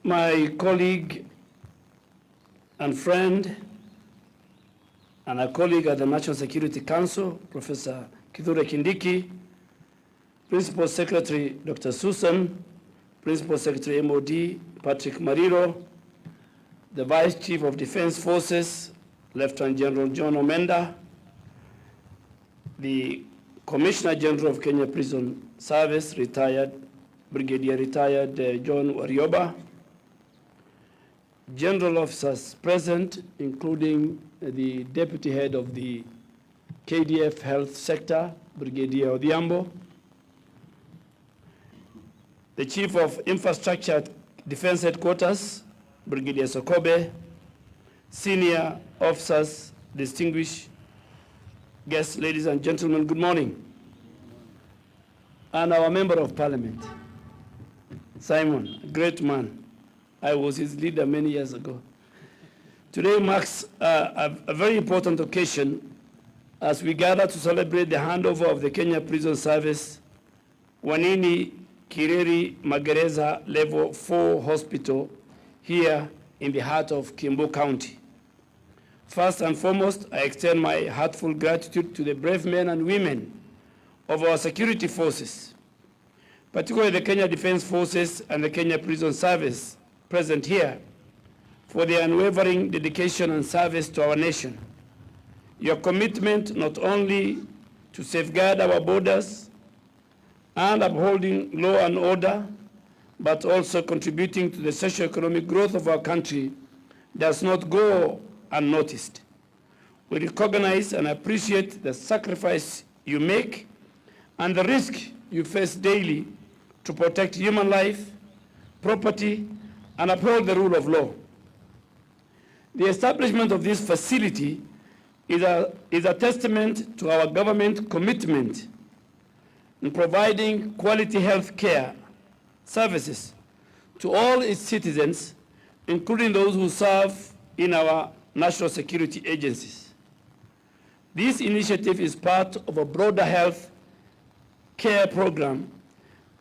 my colleague and friend and a colleague at the National Security Council, Professor Kithure Kindiki, Principal Secretary Dr. Susan, Principal Secretary MOD Patrick Mariro, the Vice Chief of Defense Forces, Lieutenant General John Omenda, the Commissioner General of Kenya Prison Service, Brigadier retired John Warioba, general officers present, including the Deputy Head of the KDF Health Sector, Brigadier Odhiambo, the Chief of Infrastructure at Defense Headquarters, Brigadier Sokobe, senior officers, distinguished guests, ladies and gentlemen, good morning. And our Member of Parliament, Simon, a great man. I was his leader many years ago. Today marks a very important occasion as we gather to celebrate the handover of the Kenya Prison Service Wanini Kireri Magereza Level 4 Hospital here in the heart of Kiambu County. First and foremost, I extend my heartfelt gratitude to the brave men and women of our security forces, particularly the Kenya Defense Forces and the Kenya Prison Service present here, for their unwavering dedication and service to our nation. Your commitment not only to safeguard our borders and upholding law and order, but also contributing to the socio-economic growth of our country does not go unnoticed. We recognize and appreciate the sacrifice you make and the risk you face daily to protect human life, property, and uphold the rule of law. The establishment of this facility is a testament to our government commitment in providing quality health care services to all its citizens, including those who serve in our national security agencies. This initiative is part of a broader health care program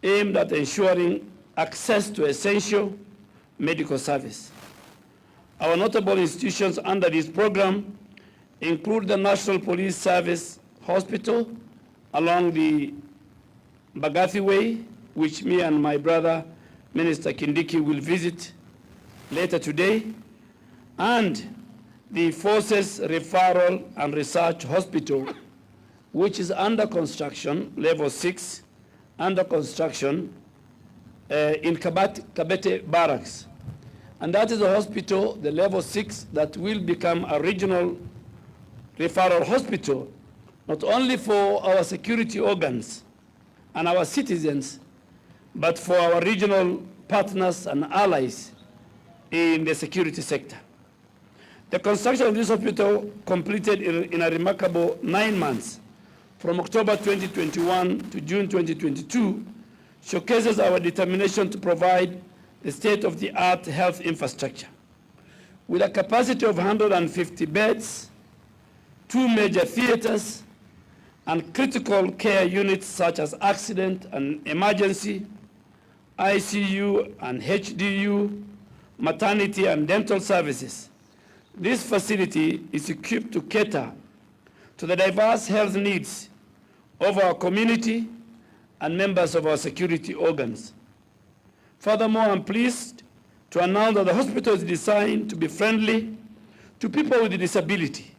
aimed at ensuring access to essential medical service. Our notable institutions under this program include the National Police Service Hospital along the Mbagathi Way, which me and my brother, Minister Kindiki, will visit later today, and the Forces Referral and Research Hospital, which is under construction, level 6, under construction in Kabete Barracks. And that is a hospital, the level 6, that will become a regional referral hospital, not only for our security organs and our citizens, but for our regional partners and allies in the security sector. The construction of this hospital, completed in a remarkable 9 months, from October 2021 to June 2022, showcases our determination to provide the state-of-the-art health infrastructure. With a capacity of 150 beds, 2 major theaters, and critical care units such as accident and emergency, ICU and HDU, maternity and dental services, this facility is equipped to cater to the diverse health needs of our community and members of our security organs. Furthermore, I'm pleased to announce that the hospital is designed to be friendly to people with disability,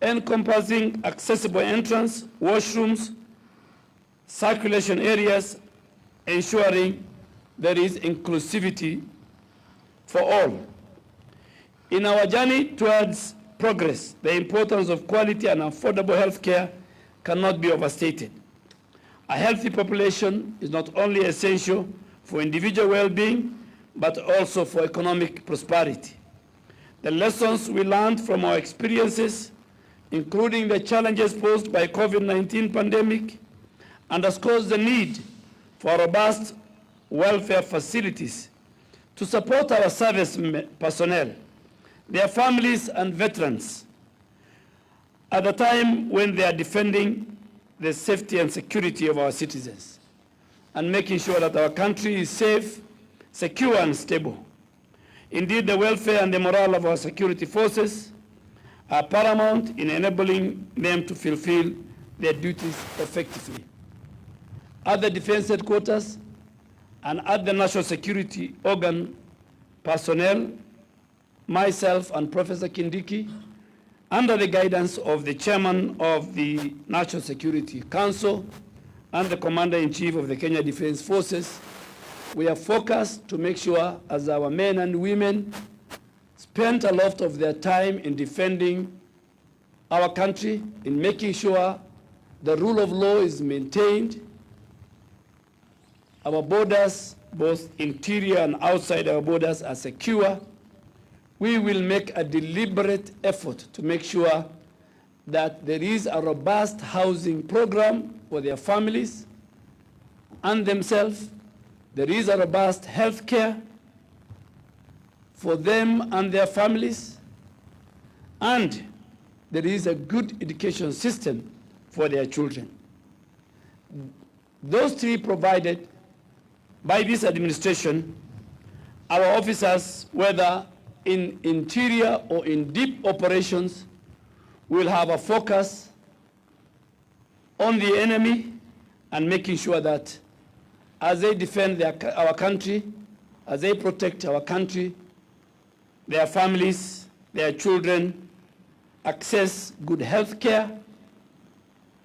encompassing accessible entrance, washrooms, circulation areas, ensuring there is inclusivity for all. In our journey towards progress, the importance of quality and affordable health care cannot be overstated. A healthy population is not only essential for individual well-being, but also for economic prosperity. The lessons we learned from our experiences, including the challenges posed by COVID-19 pandemic, underscores the need for robust welfare facilities to support our service personnel, their families and veterans at a time when they are defending the safety and security of our citizens and making sure that our country is safe, secure and stable. Indeed, the welfare and the morale of our security forces are paramount in enabling them to fulfill their duties effectively. At the Defense Headquarters and at the National Security Organ personnel, myself and Professor Kindiki, under the guidance of the Chairman of the National Security Council and the Commander-in-Chief of the Kenya Defense Forces, we are focused to make sure, as our men and women spent a lot of their time in defending our country, in making sure the rule of law is maintained, our borders, both interior and outside our borders, are secure. We will make a deliberate effort to make sure that there is a robust housing program for their families and themselves. There is a robust health care for them and their families. And there is a good education system for their children. Those three provided by this administration, our officers, whether in interior or in deep operations, will have a focus on the enemy and making sure that as they defend our country, as they protect our country, their families, their children access good health care,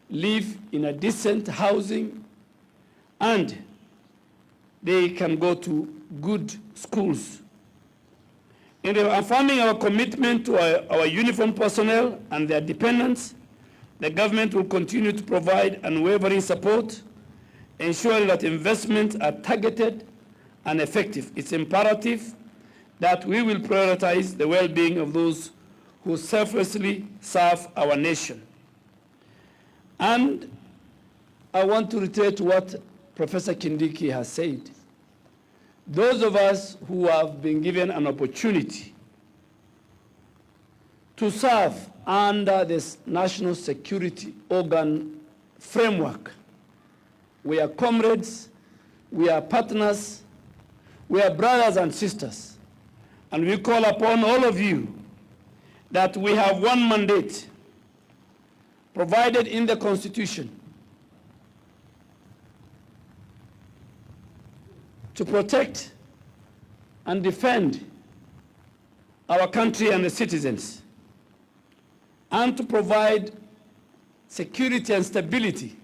live in a decent housing, and they can go to good schools. In affirming our commitment to our uniformed personnel and their dependents, the government will continue to provide unwavering support, ensuring that investments are targeted and effective. It's imperative that we will prioritize the well-being of those who selflessly serve our nation. And I want to reiterate what Professor Kindiki has said. Those of us who have been given an opportunity to serve under this national security organ framework, we are comrades, we are partners, we are brothers and sisters, and we call upon all of you that we have one mandate provided in the Constitution to protect and defend our country and the citizens, and to provide security and stability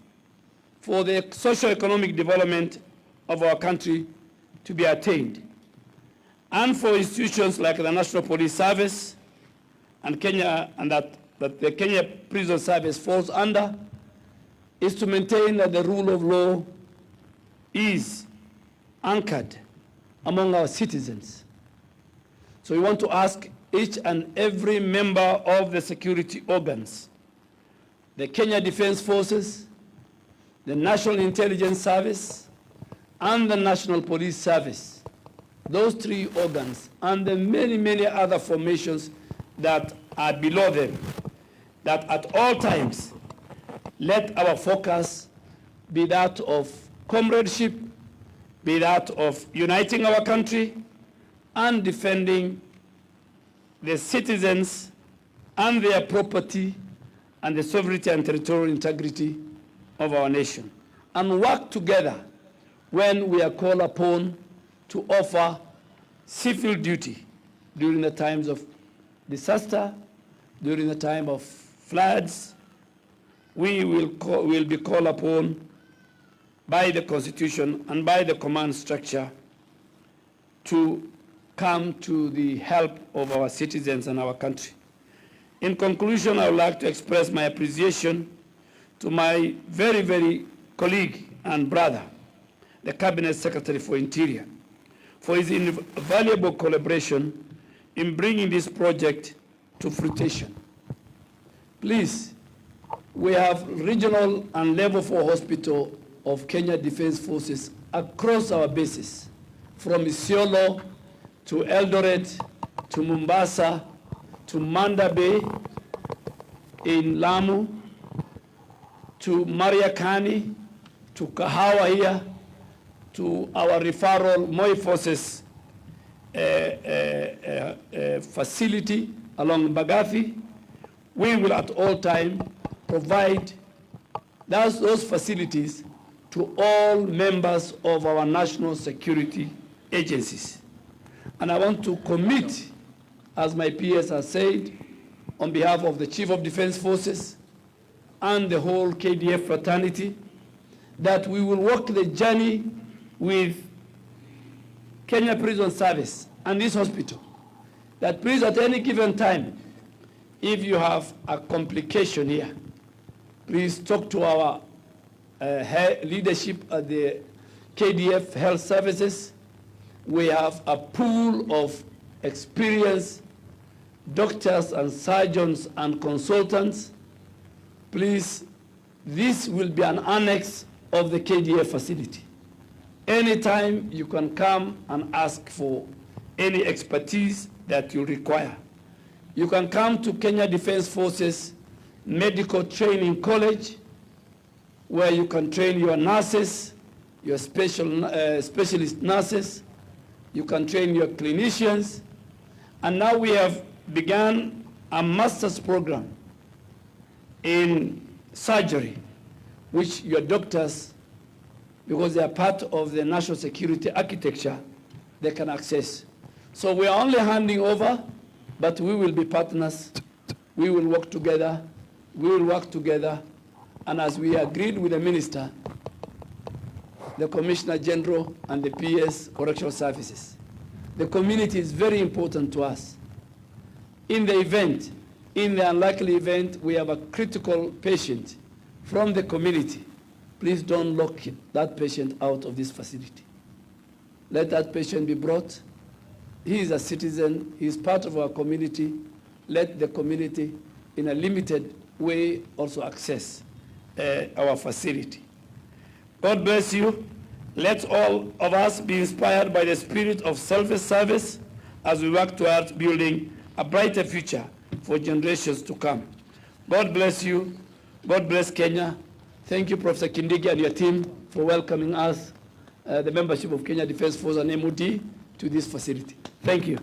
for the socio-economic development of our country to be attained, and for institutions like the National Police Service and Kenya, and that the Kenya Prison Service falls under, is to maintain that the rule of law is anchored among our citizens. So we want to ask each and every member of the security organs, the Kenya Defense Forces, the National Intelligence Service, and the National Police Service, those three organs, and the many, many other formations that are below them, that at all times let our focus be that of comradeship, be that of uniting our country and defending the citizens and their property and the sovereignty and territorial integrity of our nation, and work together when we are called upon to offer civil duty during the times of disaster, during the time of floods. We will be called upon by the Constitution and by the command structure to come to the help of our citizens and our country. In conclusion, I would like to express my appreciation to my very, very colleague and brother, the Cabinet Secretary for Interior, for his invaluable collaboration in bringing this project to fruition. Please, we have regional and level 4 hospital of Kenya Defense Forces across our bases, from Isiolo to Eldoret to Mombasa to Manda Bay in Lamu to Mariakani to Kahawa here to our referral Moi Forces facility along Bagathi, we will at all time provide those facilities to all members of our national security agencies. And I want to commit, as my peers have said, on behalf of the Chief of Defense Forces and the whole KDF fraternity, that we will walk the journey with Kenya Prison Service and this hospital, that please at any given time, if you have a complication here, please talk to our leadership at the KDF Health Services. We have a pool of experienced doctors and surgeons and consultants. Please, this will be an annex of the KDF facility. Anytime you can come and ask for any expertise that you require. You can come to Kenya Defense Forces Medical Training College, where you can train your nurses, your specialist nurses. You can train your clinicians. And now we have begun a master's program in surgery, which your doctors, because they are part of the national security architecture, they can access. So we are only handing over, but we will be partners. We will work together. We will work together. And as we agreed with the minister, the Commissioner General and the PS Correctional Services, the community is very important to us. In the event, in the unlikely event, we have a critical patient from the community. Please don't lock that patient out of this facility. Let that patient be brought. He is a citizen. He is part of our community. Let the community, in a limited way, also access our facility. God bless you. Let all of us be inspired by the spirit of selfless service as we work towards building a brighter future for generations to come. God bless you. God bless Kenya. Thank you, Professor Kindiki and your team, for welcoming us, the membership of Kenya Defense Force and MOD, to this facility. Thank you.